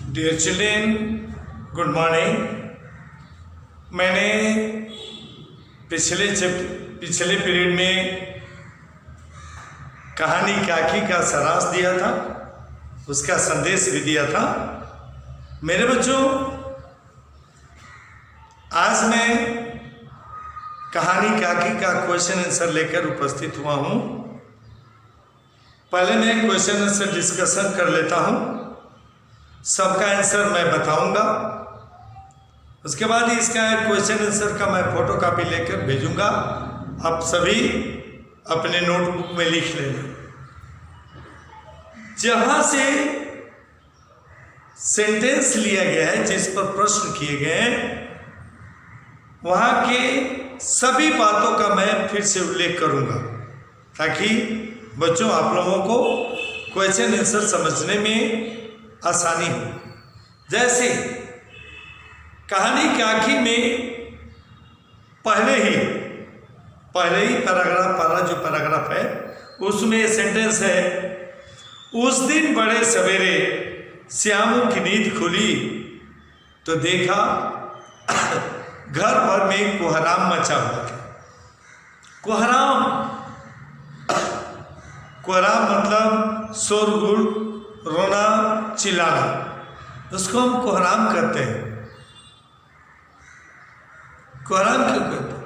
Dear children, good morning. मैंने पिछले period में कहानी काकी का सारांश दिया था, उसका संदेश भी दिया था। मेरे बच्चों, आज मैं कहानी काकी का क्वेश्चन आंसर लेकर उपस्थित हुआ हूँ। पहले मैं क्वेश्चन आंसर डिस्कशन कर लेता हूँ, सबका आंसर मैं बताऊंगा। उसके बाद इसका क्वेश्चन आंसर का मैं फोटो कॉपी लेकर भेजूंगा। आप सभी अपने नोटबुक में लिख लेना। जहां से सेंटेंस लिया गया है, जिस पर प्रश्न किए गए हैं, वहां के सभी बातों का मैं फिर से उल्लेख करूंगा, ताकि बच्चों आप लोगों को क्वेश्चन आंसर समझने में आसानी हो। जैसे कहानी काकी में पहले ही पैराग्राफ है, उसमें सेंटेंस है, उस दिन बड़े सवेरे श्यामू की नींद खुली तो देखा घर भर में कोहराम मचा हुआ था। कोहराम मतलब शोरगुल, रोना, चिल्लाना, उसको हम कोहराम कहते हैं। कोहराम क्यों कहते हैं?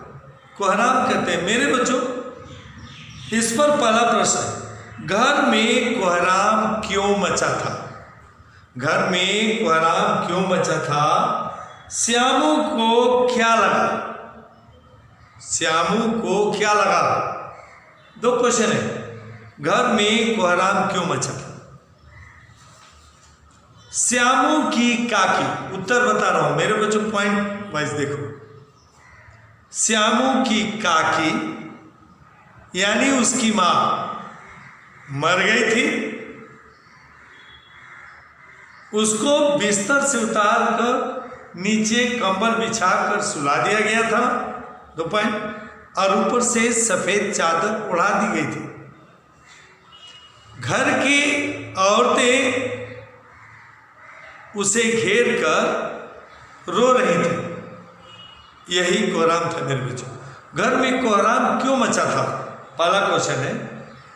कोहराम कहते हैं मेरे बच्चों। इस पर पहला प्रश्न, घर में कोहराम क्यों मचा था? घर में कोहराम क्यों मचा था? श्यामू को क्या लगा? श्यामू को क्या लगा? दो क्वेश्चन है। घर में कोहराम क्यों मचा था? श्यामू की काकी, उत्तर बता रहा हूं मेरे बच्चों, पॉइंट वाइज देखो। श्यामू की काकी यानी उसकी मां मर गई थी, उसको बिस्तर से उतार कर नीचे कंबल बिछाकर सुला दिया गया था, 2 पॉइंट, और ऊपर से सफेद चादर उड़ा दी गई थी। घर की औरतें उसे घेर कर रो रही थी। यही कोहराम था मेरे बच्चों। घर में कोहराम क्यों मचा था? पहला क्वेश्चन है,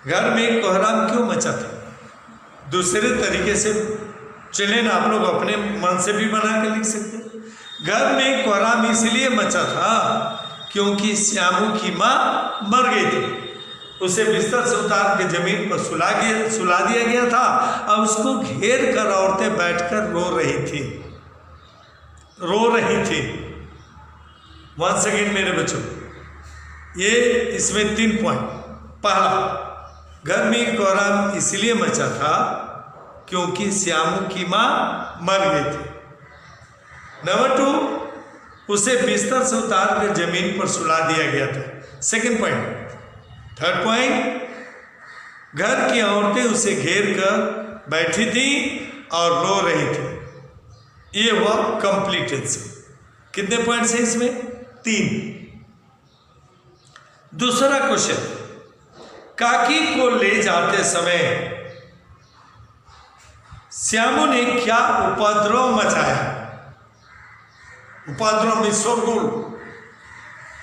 घर में कोहराम क्यों मचा था? दूसरे तरीके से चले ना, आप लोग अपने मन से भी बना कर लिख सकते हैं। घर में कोहराम इसलिए मचा था क्योंकि श्यामू की मां मर गई थी, उसे बिस्तर से उतार के जमीन पर सुला दिया गया था, अब उसको घेर कर औरतें बैठकर रो रही थी। वंस अगेन मेरे बच्चों, ये इसमें 3 पॉइंट। पहला, घर में कोहराम इसलिए मचा था क्योंकि श्यामू की मां मर गई थी। नंबर 2, उसे बिस्तर से उतार कर जमीन पर सुला दिया गया था। Second point. थर्ड पॉइंट, घर की औरतें उसे घेर कर बैठी थी और रो रही थी। ये हुआ कंप्लीट आंसर। कितने पॉइंट्स हैं इसमें? 3। दूसरा क्वेश्चन, काकी को ले जाते समय श्यामू ने क्या उपद्रव मचाया? उपद्रव में शोरगुल,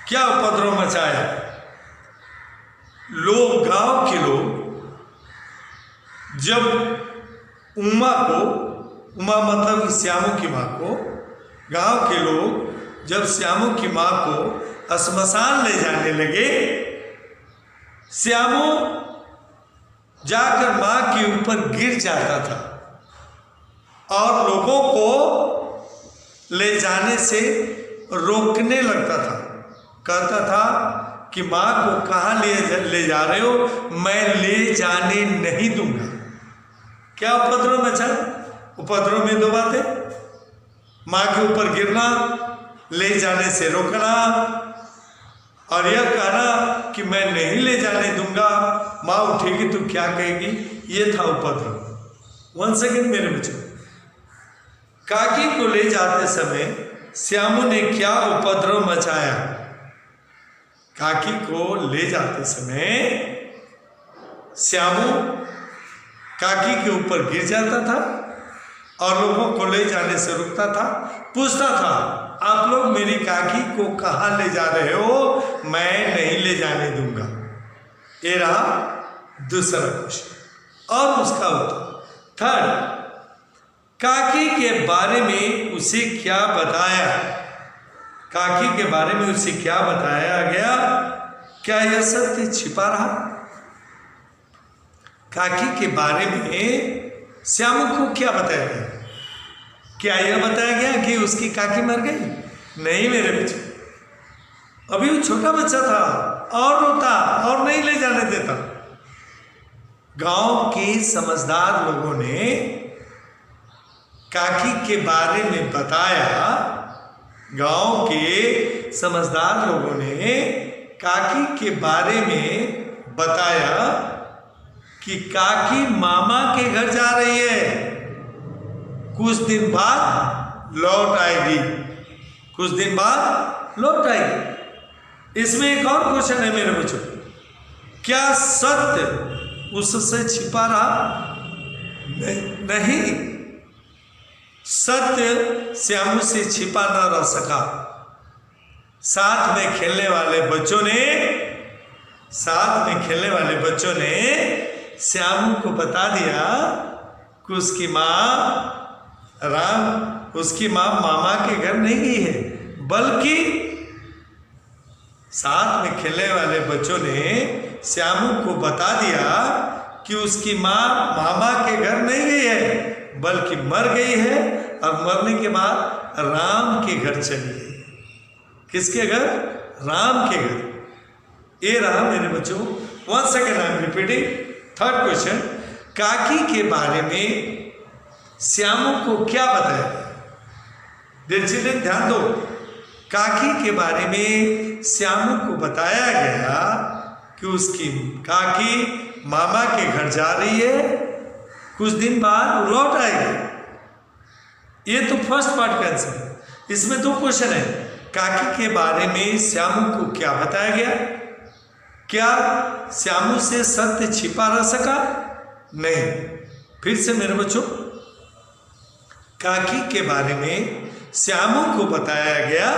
क्या उपद्रव मचाया? गांव के लोग जब उमा मतलब श्यामू की मां को, गांव के लोग जब श्यामू की मां को श्मशान ले जाने लगे, श्यामू जाकर मां के ऊपर गिर जाता था और लोगों को ले जाने से रोकने लगता था। कहता था कि मां को कहाँ ले जा रहे हो, मैं ले जाने नहीं दूंगा। क्या उपद्रव मचा? उपद्रव में 2 बातें, मां के ऊपर गिरना, ले जाने से रोकना, और यह कहना कि मैं नहीं ले जाने दूंगा, मां उठेगी तो क्या कहेगी। ये था उपद्रव। 1 सेकेंड मेरे बच्चों, काकी को ले जाते समय श्यामू ने क्या उपद्रव मचाया? काकी को ले जाते समय श्यामू काकी के ऊपर गिर जाता था और लोगों को ले जाने से रुकता था, पूछता था आप लोग मेरी काकी को कहाँ ले जा रहे हो, मैं नहीं ले जाने दूंगा। ये रहा दूसरा क्वेश्चन और उसका उत्तर। थर्ड, काकी के बारे में उसे क्या बताया, काकी के बारे में उसे क्या बताया गया, क्या यह सत्य छिपा रहा? काकी के बारे में श्यामू को क्या बताया गया? क्या यह बताया गया कि उसकी काकी मर गई? नहीं मेरे बच्चे, अभी वो छोटा बच्चा था और रोता और नहीं ले जाने देता। गांव के समझदार लोगों ने काकी के बारे में बताया, गांव के समझदार लोगों ने काकी के बारे में बताया कि काकी मामा के घर जा रही है, कुछ दिन बाद लौट आएगी, कुछ दिन बाद लौट आएगी। इसमें एक और क्वेश्चन है मेरे बच्चों, क्या सत्य उससे छिपा रहा? नहीं, सत्य श्यामू से छिपा न रह सका। साथ में खेलने वाले बच्चों ने श्यामू को बता दिया कि उसकी माँ मामा के घर नहीं गई है, बल्कि साथ में खेलने वाले बच्चों ने श्यामू को बता दिया कि उसकी माँ मामा के घर नहीं गई है, बल्कि मर गई है और मरने के बाद राम के घर चली गई। किसके घर? राम के घर। ये रहा मेरे बच्चों। One second I am repeating. Third question, काकी के बारे में श्यामू को क्या बताया? डियर चिल्ड्रन ध्यान दो, काकी के बारे में श्यामू को बताया गया कि उसकी काकी मामा के घर जा रही है, कुछ दिन बाद लौट आएगी। ये तो फर्स्ट पार्ट का आंसर है। इसमें दो क्वेश्चन है, काकी के बारे में श्यामू को क्या बताया गया? क्या श्यामू से सत्य छिपा रह सका? नहीं। फिर से मेरे बच्चों, काकी के बारे में श्यामू को बताया गया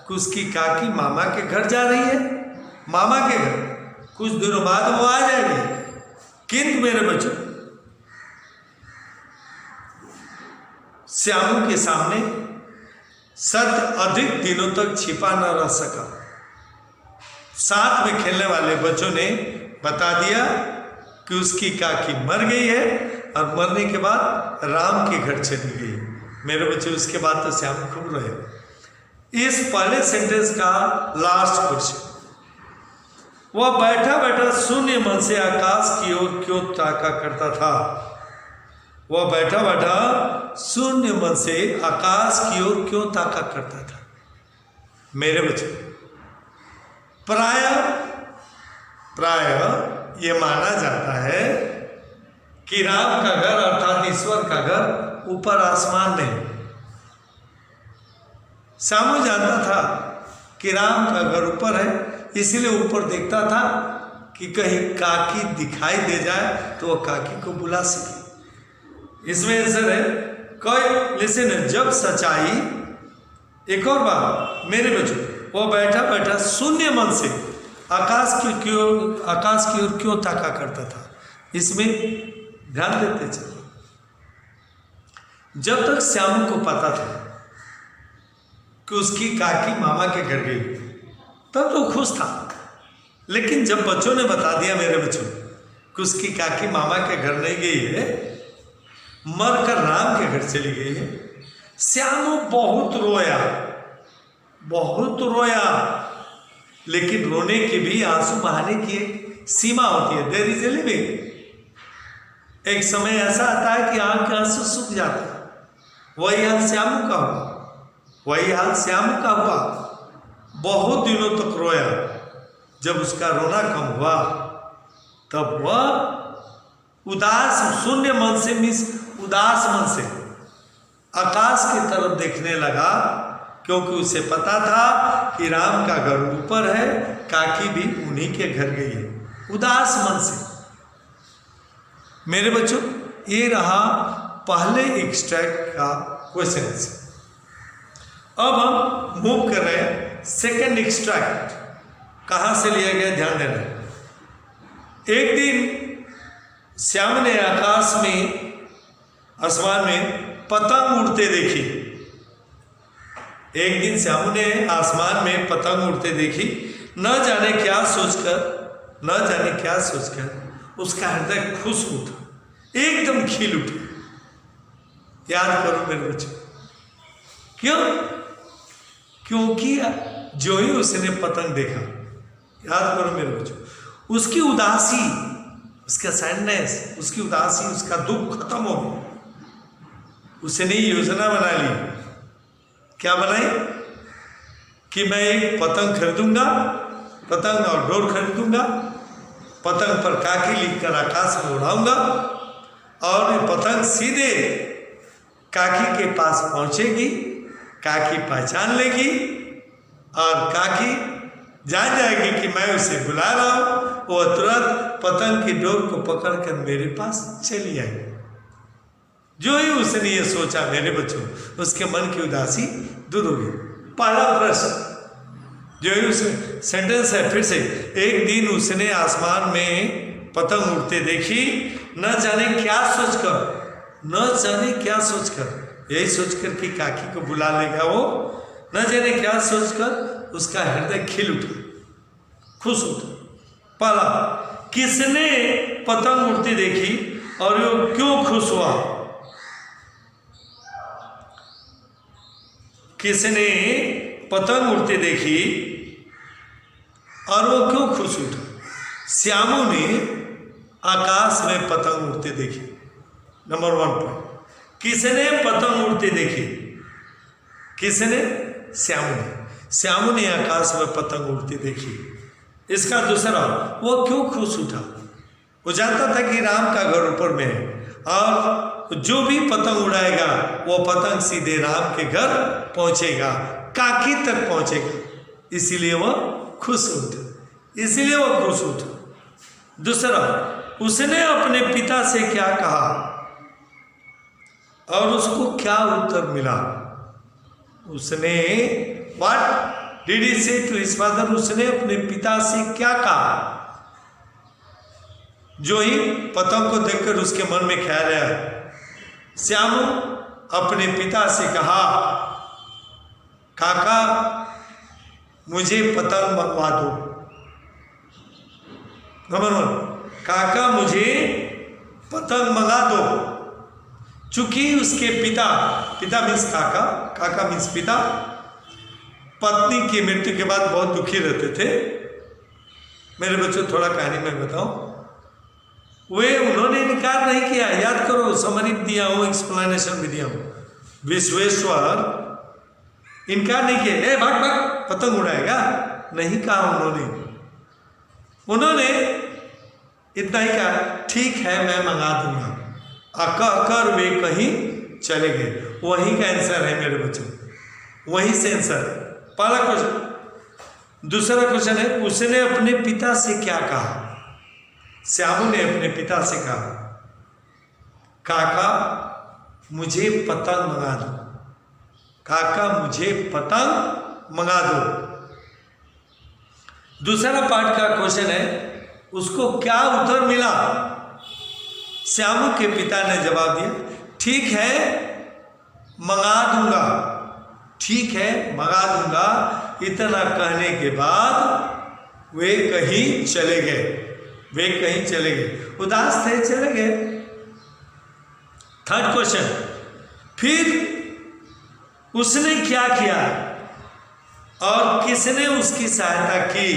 कि उसकी काकी मामा के घर जा रही है, मामा के घर, कुछ दिनों बाद वो आ जाएगी। किंतु मेरे बच्चों, श्यामू के सामने सत्य अधिक दिनों तक छिपा न रह सका। साथ में खेलने वाले बच्चों ने बता दिया कि उसकी काकी मर गई है और मरने के बाद राम के घर चली गई। मेरे बच्चे, उसके बाद तो श्याम खूब रहे। इस पहले सेंटेंस का लास्ट क्वेश्चन, वह बैठा बैठा शून्य मन से आकाश की ओर क्यों ताका करता था? वह बैठा बैठा शून्य मन से आकाश की ओर क्यों ताका करता था? मेरे बच्चे, प्राय ये माना जाता है कि राम का घर अर्थात ईश्वर का घर ऊपर आसमान में। श्यामू जानता था कि राम का घर ऊपर है, इसीलिए ऊपर देखता था कि कहीं काकी दिखाई दे जाए तो वह काकी को बुला सके। इसमें आंसर है कोई लिसन। जब सच्चाई, एक और बात मेरे बच्चों, वो बैठा बैठा शून्य मन से आकाश की ओर क्यों ताका करता था? इसमें ध्यान देते चलो। जब तक श्यामू को पता था कि उसकी काकी मामा के घर गई, तब तो खुश था। लेकिन जब बच्चों ने बता दिया मेरे बच्चों कि उसकी काकी मामा के घर नहीं गई है, मरकर राम के घर चली गई है, श्यामू बहुत रोया। लेकिन रोने की भी, आंसू बहाने की एक सीमा होती है। There is a limit. एक समय ऐसा आता है कि आंख के आंसू सूख जाते हैं। वही हाल श्यामू का हुआ। बहुत दिनों तक रोया। जब उसका रोना कम हुआ तब वह उदास मन से आकाश की तरफ देखने लगा, क्योंकि उसे पता था कि राम का घर ऊपर है, काकी भी उन्हीं के घर गई है। उदास मन से। मेरे बच्चों, ये रहा पहले एक्सट्रैक्ट का क्वेश्चन। अब हम मूव कर रहे हैं सेकंड एक्सट्रैक्ट। कहाँ से लिया गया ध्यान देना। एक दिन श्याम ने आसमान में पतंग उड़ते देखी। एक दिन श्याम ने आसमान में पतंग उड़ते देखी। न जाने क्या सोचकर उसका हृदय खुश उठा, एकदम खिल उठा। याद करो मेरे बच्चों, क्यों? क्योंकि जो ही उसने पतंग देखा, याद करो मेरे बच्चों, उसकी उदासी, उसका सैडनेस, उसकी उदासी, उसका दुख खत्म हो गया। उसने योजना बना ली। क्या बनाई? कि मैं एक पतंग खरीदूंगा, पतंग और डोर खरीदूंगा, पतंग पर काकी लिखकर आकाश में उड़ाऊंगा और ये पतंग सीधे काकी के पास पहुंचेगी। काकी पहचान लेगी और काकी जान जाएगी कि मैं उसे बुला रहा हूं। वो तुरंत पतंग की डोर को पकड़कर मेरे पास चली आई। जो ही उसने ये सोचा मेरे बच्चों, उसके मन की उदासी दूर हो गई। पहला प्रश्न जो ही उस सेंटेंस है, फिर से, एक दिन उसने आसमान में पतंग उड़ते देखी। न जाने क्या सोचकर, यही सोचकर कि काकी को बुला लेगा वो, न जाने क्या सोचकर उसका हृदय खिल उठा, खुश उठा। पहला, किसने पतंग उड़ती देखी और वो क्यों खुश हुआ? किसने पतंग उड़ती देखी और वो क्यों खुश उठा? श्यामू ने आकाश में पतंग उड़ते देखी। Number 1 point. किसने पतंग उड़ते देखी? किसने? श्यामू ने आकाश में पतंग उड़ती देखी। इसका दूसरा, वो क्यों खुश उठा? वो जानता था कि राम का घर ऊपर में है और जो भी पतंग उड़ाएगा वो पतंग सीधे राम के घर पहुंचेगा, काकी तक पहुंचेगा, इसीलिए वो खुश उठा। दूसरा, उसने अपने पिता से क्या कहा और उसको क्या उत्तर मिला? उसने व्हाट डिड ही से टू हिज फादर? उसने अपने पिता से क्या कहा? जो ही पतंग को देखकर उसके मन में ख्याल आया, श्यामू अपने पिता से कहा, काका मुझे पतंग मंगवा दो। नंबर 1, काका मुझे पतंग मंगा दो। चूंकि उसके पिता मीन्स काका मीन्स पिता, पत्नी की मृत्यु के बाद बहुत दुखी रहते थे। मेरे बच्चों, थोड़ा कहानी मैं बताऊं। उन्होंने इनकार नहीं किया। याद करो, समरी दिया हूं, एक्सप्लेनेशन भी दिया हूं। विश्वेश्वर इनकार नहीं किया, भाग पतंग उड़ाएगा, नहीं कहा उन्होंने इतना ही कहा, ठीक है मैं मंगा दूंगा। कहकर वे कहीं चले गए। वहीं का आंसर है मेरे बच्चों, वहीं से आंसर है। पहला क्वेश्चन। दूसरा क्वेश्चन है, उसने अपने पिता से क्या कहा? श्यामू ने अपने पिता से कहा, काका मुझे पतंग मंगा दो। काका मुझे पतंग मंगा दो। दूसरा पार्ट का क्वेश्चन है, उसको क्या उत्तर मिला? श्यामू के पिता ने जवाब दिया, ठीक है मंगा दूंगा, ठीक है मंगा दूंगा। इतना कहने के बाद वे कहीं चले गए। उदास थे, चले गए। थर्ड क्वेश्चन, फिर उसने क्या किया और किसने उसकी सहायता की?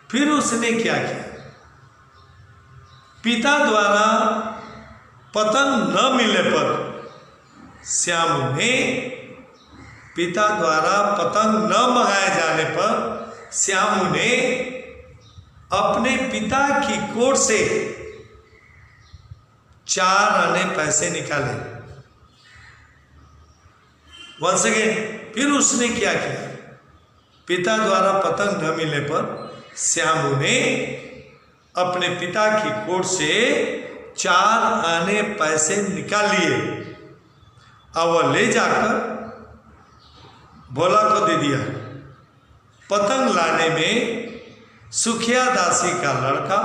फिर उसने क्या किया? पिता द्वारा पतंग न मिलने पर श्यामू ने, पिता द्वारा पतंग न मंगाए जाने पर श्यामू ने अपने पिता की कोट से 4 आने पैसे निकाले। वंस अगेन, फिर उसने क्या किया? पिता द्वारा पतंग न मिलने पर श्यामू ने अपने पिता की कोट से 4 आने पैसे निकाल लिए और वह ले जाकर भोला को दे दिया। पतंग लाने में सुखिया दासी का लड़का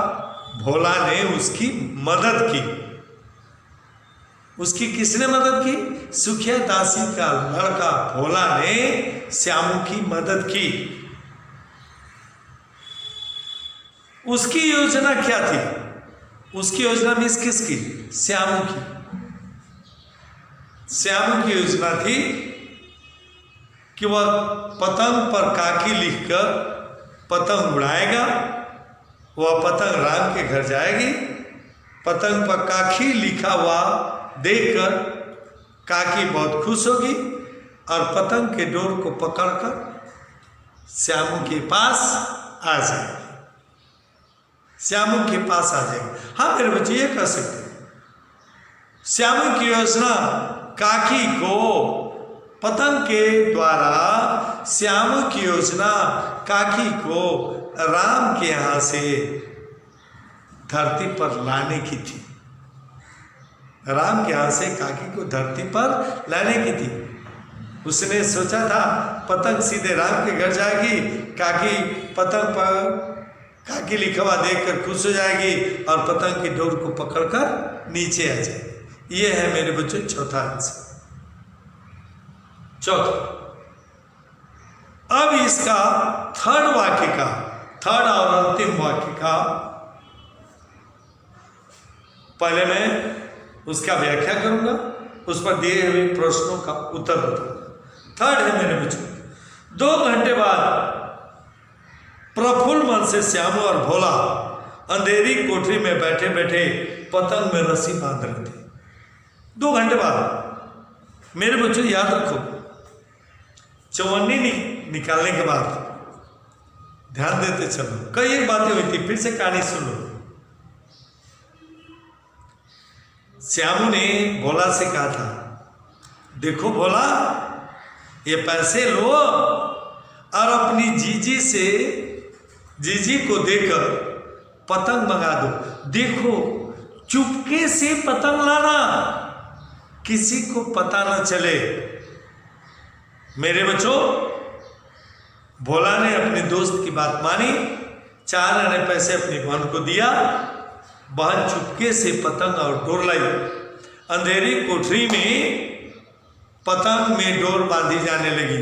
भोला ने उसकी मदद की। उसकी किसने मदद की? सुखिया दासी का लड़का भोला ने श्यामू की मदद की। उसकी योजना क्या थी? उसकी योजना मीन्स किसकी? श्यामू की। श्यामू की योजना थी कि वह पतंग पर काकी लिखकर पतंग उड़ाएगा। वह पतंग राम के घर जाएगी। पतंग पर काकी लिखा हुआ देखकर काकी बहुत खुश होगी और पतंग के डोर को पकड़कर श्यामू के पास आ जाएगी। श्यामू के पास आ जाएगी। हाँ मेरे बच्चे ये कर सकते हैं। श्यामू की योजना काकी को पतंग के द्वारा, श्यामू की योजना काकी को राम के यहाँ से धरती पर लाने की थी। राम के यहाँ से काकी को धरती पर लाने की थी। उसने सोचा था पतंग सीधे राम के घर जाएगी, काकी पतंग पर काकी लिखा हुआ देखकर खुश हो जाएगी और पतंग की डोर को पकड़कर नीचे आ जाएगी। ये है मेरे बच्चों चौथा आंसर। चौथा। अब इसका थर्ड वाक्य का, थर्ड और अंतिम वाक्य का पहले मैं उसका व्याख्या करूंगा, उस पर दिए हुए प्रश्नों का उत्तर बताऊंगा। थर्ड है मेरे बच्चों, 2 घंटे बाद प्रफुल्ल मन से श्यामू और भोला अंधेरी कोठरी में बैठे बैठे पतंग में रस्सी बांध रहे थे। 2 घंटे बाद मेरे बच्चों याद रखो, चवन्नी निकालने के बाद ध्यान देते चलो। कई एक बातें हुई थी, फिर से कहानी सुन लो। श्यामू ने भोला से कहा था, देखो भोला, ये पैसे लो और अपनी जीजी को देकर पतंग मंगा दो। देखो चुपके से पतंग लाना, किसी को पता न चले। मेरे बच्चों, भोला ने अपने दोस्त की बात मानी, 4 आने पैसे अपनी बहन को दिया। बहन चुपके से पतंग और डोर लाई। अंधेरी कोठरी में पतंग में डोर बांधी जाने लगी।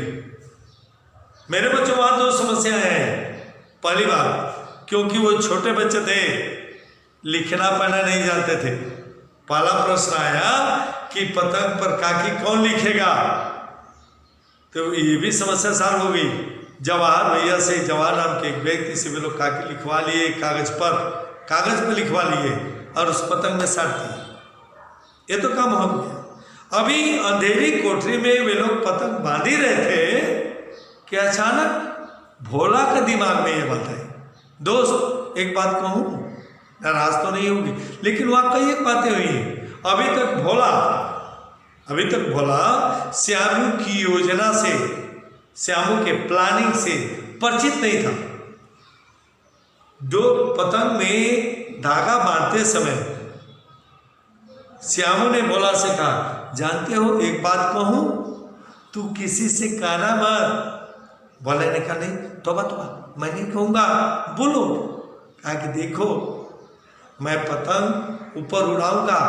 मेरे बच्चों, वहां 2 समस्याएं हैं। पहली बात, क्योंकि वो छोटे बच्चे थे, लिखना पढ़ना नहीं जानते थे। पहला प्रश्न आया कि पतंग पर काकी कौन लिखेगा, तो ये भी समस्या सॉल्व हो गई। जवाहर भैया से, जवाहर नाम के एक व्यक्ति से वे लोग काकी लिखवा लिए, कागज पर लिखवा लिए और उस पतंग में साट दिए। ये तो काम हो गया। अभी अंधेरी कोठरी में वे लोग पतंग बांध ही रहे थे कि अचानक भोला का दिमाग में ये बात आई। दोस्त एक बात कहूँ, नाराज तो नहीं होगी, लेकिन वहाँ कई एक बातें हुई हैं। अभी तक भोला श्यामू की योजना से, श्यामू के प्लानिंग से परिचित नहीं था। पतंग में धागा बांधते समय श्यामू ने भोला से कहा, जानते हो एक बात कहूं, तू किसी से कहना मत। भोले ने कहा, नहीं तो मैं नहीं कहूंगा, बोलो। कहा कि देखो, मैं पतंग ऊपर उड़ाऊंगा,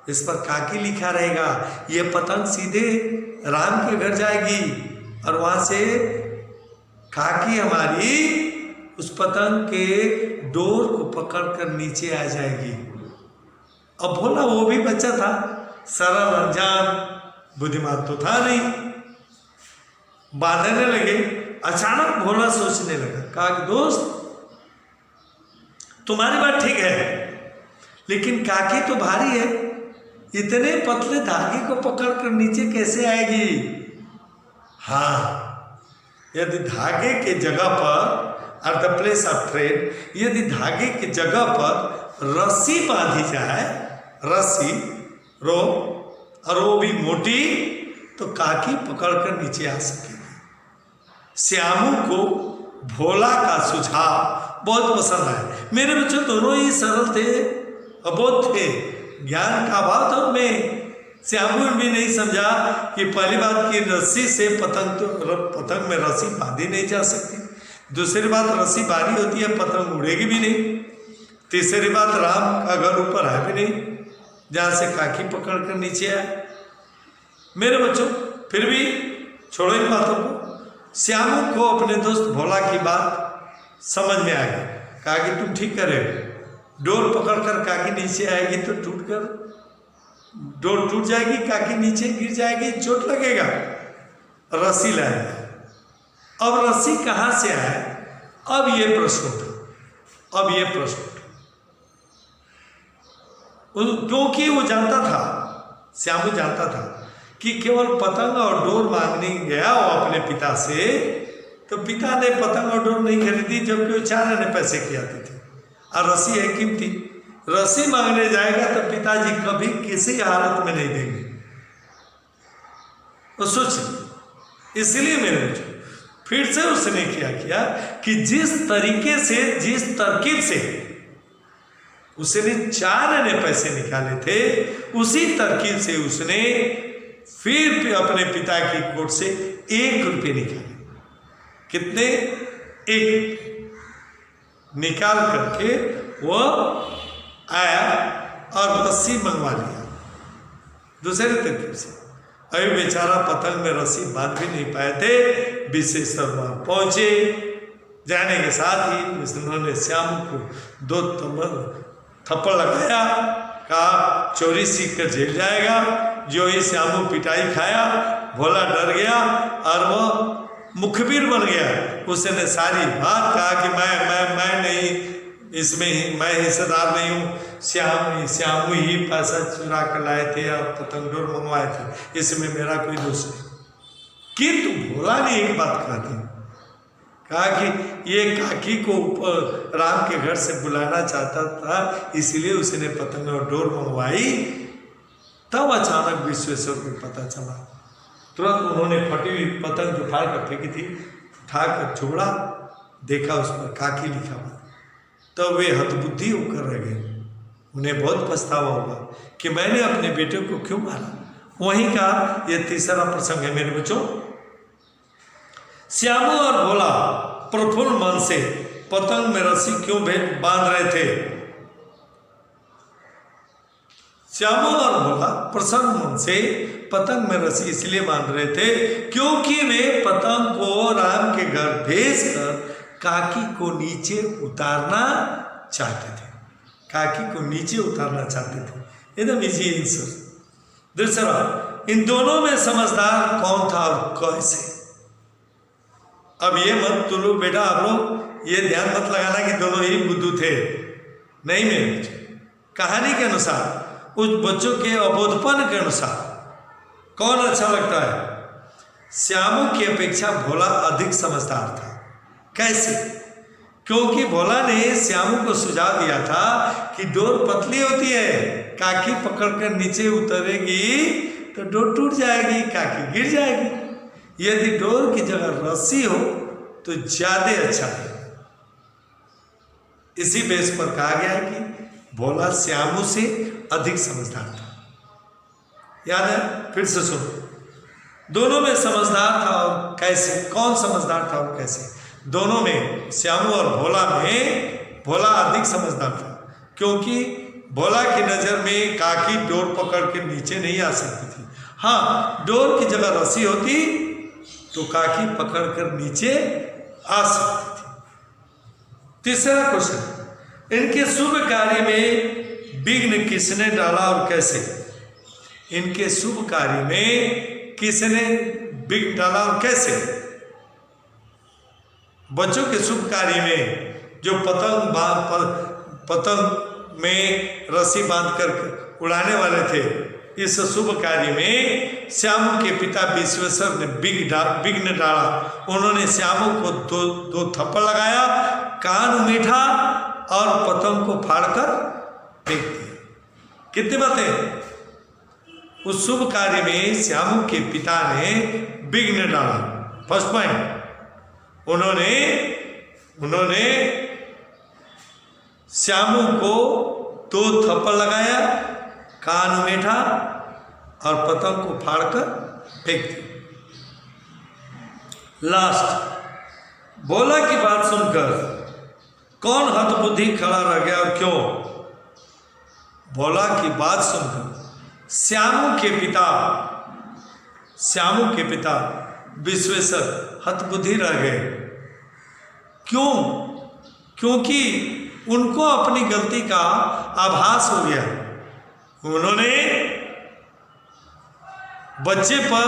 इस पर काकी लिखा रहेगा। ये पतंग सीधे राम के घर जाएगी और वहां से काकी हमारी उस पतंग के डोर को पकड़कर नीचे आ जाएगी। अब भोला वो भी बच्चा था, सरल अनजान, बुद्धिमान तो था नहीं। बांधने लगे। अचानक भोला सोचने लगा, कहा कि दोस्त तुम्हारी बात ठीक है, लेकिन काकी तो भारी है, इतने पतले धागे को पकड़कर नीचे कैसे आएगी? हाँ, यदि धागे के जगह पर at the place of trade, यदि धागे की जगह पर रस्सी बांधी जाए, रस्सी रो, और वो भी मोटी, तो काकी पकड़कर नीचे आ सकेगी। श्यामू को भोला का सुझाव बहुत पसंद आया। मेरे बच्चों दोनों ही सरल थे, अबोध थे, ज्ञान का अभाव था उनमें। श्यामू भी नहीं समझा कि पहली बात की रस्सी से पतंग में रस्सी बांधी नहीं जा सकती। दूसरी बात रस्सी भारी होती है, पतंग उड़ेगी भी नहीं। तीसरी बात राम का घर ऊपर है भी नहीं जहाँ से काकी पकड़ कर नीचे आए। मेरे बच्चों फिर भी छोड़ो इन बातों को। श्यामू को अपने दोस्त भोला की बात समझ में आ गई। कहा कि तुम ठीक कर रहे हो, डोर पकड़कर काकी नीचे आएगी तो डोर टूट जाएगी, काकी नीचे गिर जाएगी, चोट लगेगा, रस्सी लाएगा। अब रस्सी कहाँ से आए, अब ये प्रश्न उठा। क्योंकि वो जानता था, श्यामू जानता था कि केवल पतंग और डोर मांगने गया वो अपने पिता से, तो पिता ने पतंग और डोर नहीं खरीदी, जबकि वो 4 आने पैसे की आती थी और रस्सी है कीमती। रस्सी मांगने जाएगा तो पिताजी कभी किसी हालत में नहीं देंगे, तो सोच। इसलिए मेरे बच्चों फिर से उसने क्या किया कि जिस तरीके से, जिस तरकीब से उसने 4 आने पैसे निकाले थे, उसी तरकीब से उसने फिर अपने पिता की कोट से 1 रुपये निकाले। कितने? 1 निकाल करके वो आया और रस्सी मंगवा लिया दूसरे तरकीब से। अभी बेचारा पतंग में रस्सी बांध भी नहीं पाए थे। विश्वेश्वर वहां पहुंचे, जाने के साथ ही उन्होंने श्याम को 2 थप्पड़ लगाया, कहा चोरी सीख कर जेल जाएगा। जो ही श्यामू पिटाई खाया, भोला डर गया और वो मुखबिर बन गया। उसने सारी बात कहा कि मैं नहीं, इसमें ही मैं हिस्सेदार नहीं हूँ, श्यामू ही पैसा चुरा कर लाए थे और पतंग डोर मंगवाए थे, इसमें मेरा कोई दोष नहीं। किंतु भोला ने एक बात कहा थी, कहा कि ये काकी को राम के घर से बुलाना चाहता था, इसलिए उसने पतंग और डोर मंगवाई। तब अचानक विश्वेश्वर को पता चला। तुरंत उन्होंने फटी हुई पतंग उठाकर फेंकी थी, उठाकर छोड़ा, देखा उस पर काकी लिखा हुआ। तब तो वे हतबुद्धि होकर रह गए। उन्हें बहुत पछतावा होगा कि मैंने अपने बेटे को क्यों मारा। वहीं का यह तीसरा प्रसंग है मेरे बच्चों। श्यामू और भोला प्रफुल्ल मन से पतंग में रस्सी क्यों बांध रहे थे? श्यामू और भोला प्रसन्न मन से पतंग में रस्सी इसलिए बांध रहे थे क्योंकि वे पतंग को राम के घर भेजकर काकी को नीचे उतारना चाहते थे। काकी को नीचे उतारना चाहते थे। एकदम इजी आंसर। दूसरा, इन दोनों में समझदार कौन था और कैसे? अब ये मत तुम लोग बेटा, आप लोग ये ध्यान मत लगाना कि दोनों ही बुद्धू थे। नहीं मेरे बच्चे, कहानी के अनुसार, उस बच्चों के अबोधपन के अनुसार कौन अच्छा लगता है? श्यामू की अपेक्षा भोला अधिक समझदार था। कैसे? क्योंकि भोला ने श्यामू को सुझाव दिया था कि डोर पतली होती है, काकी पकड़कर नीचे उतरेगी तो डोर टूट जाएगी, काकी गिर जाएगी। यदि डोर की जगह रस्सी हो तो ज्यादा अच्छा है। इसी बेस पर कहा गया है कि भोला श्यामू से अधिक समझदार था। याद है? फिर से सुनो। दोनों में समझदार था और कैसे? कौन समझदार था और कैसे? दोनों में, श्यामू और भोला में, भोला अधिक समझदार था क्योंकि भोला की नज़र में काकी डोर पकड़ के नीचे नहीं आ सकती थी। हाँ, डोर की जगह रस्सी होती तो काकी पकड़ कर नीचे आ सकती थी। तीसरा क्वेश्चन, इनके शुभ कार्य में विघ्न किसने डाला और कैसे? इनके शुभ कार्य में किसने विघ्न डाला और कैसे? बच्चों के शुभ कार्य में जो पतंग में रस्सी बांधकर उड़ाने वाले थे, इस शुभ कार्य में श्यामू के पिता विश्वेश्वर ने विघ्न डाला। उन्होंने श्यामू को दो थप्पड़ लगाया, कान उमीठा और पतंग को फाड़कर फेंक दिया। कितनी बातें? उस शुभ कार्य में श्यामू के पिता ने विघ्न डाला। फर्स्ट पॉइंट, उन्होंने श्यामू को तो थप्पड़ लगाया, कान उमेठा और पतंग को फाड़कर फेंक दी। लास्ट बोला की बात सुनकर कौन हतबुद्धि खड़ा रह गया और क्यों? बोला की बात सुनकर श्यामू के पिता विश्वेश्वर हतबुद्धि रह गए। क्यों? क्योंकि उनको अपनी गलती का आभास हो गया। उन्होंने बच्चे पर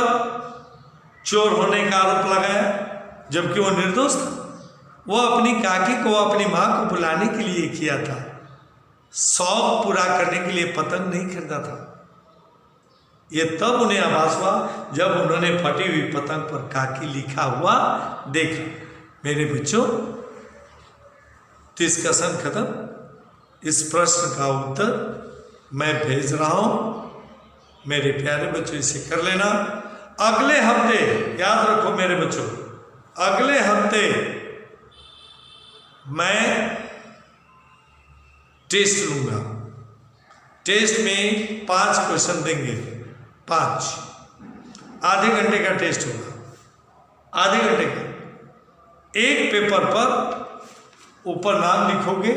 चोर होने का आरोप लगाया, जबकि वो निर्दोष था। वो अपनी काकी को, अपनी माँ को बुलाने के लिए किया था, शौक पूरा करने के लिए पतंग नहीं खरीदा था। ये तब उन्हें आभास हुआ जब उन्होंने फटी हुई पतंग पर काकी लिखा हुआ देखा। मेरे बच्चों, डिस्कशन खत्म। इस प्रश्न का उत्तर मैं भेज रहा हूं, मेरे प्यारे बच्चों इसे कर लेना। अगले हफ्ते याद रखो मेरे बच्चों, अगले हफ्ते मैं टेस्ट लूंगा। टेस्ट में 5 क्वेश्चन देंगे, 5 आधे घंटे का टेस्ट होगा। आधे घंटे का एक पेपर पर ऊपर नाम लिखोगे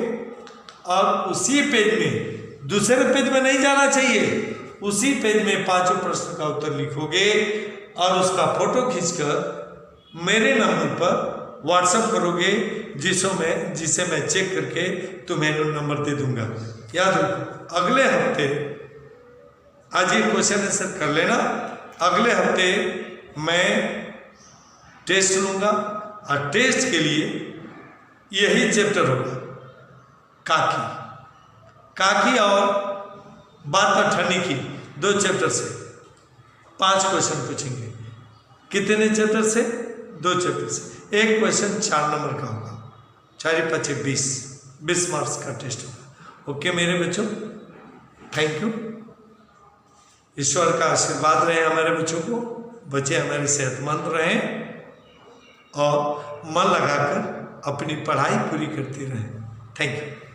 और उसी पेज में, दूसरे पेज में नहीं जाना चाहिए, उसी पेज में 5 प्रश्न का उत्तर लिखोगे और उसका फोटो खींचकर मेरे नंबर पर व्हाट्सएप करोगे, जिसे मैं चेक करके तुम्हें नंबर दे दूंगा। याद रखो अगले हफ्ते, आज ये क्वेश्चन आंसर कर लेना। अगले हफ्ते मैं टेस्ट लूंगा और टेस्ट के लिए यही चैप्टर होगा, काकी और बात ठन्नी की 2 चैप्टर से 5 क्वेश्चन पूछेंगे। कितने चैप्टर से? 2 चैप्टर से। एक क्वेश्चन 4 नंबर का होगा, 4 5 20 मार्क्स का टेस्ट होगा। ओके मेरे बच्चों, थैंक यू। ईश्वर का आशीर्वाद रहे हमारे बच्चों को, बच्चे हमारे सेहतमंद रहें और मन लगाकर अपनी पढ़ाई पूरी करते रहें। Thank you.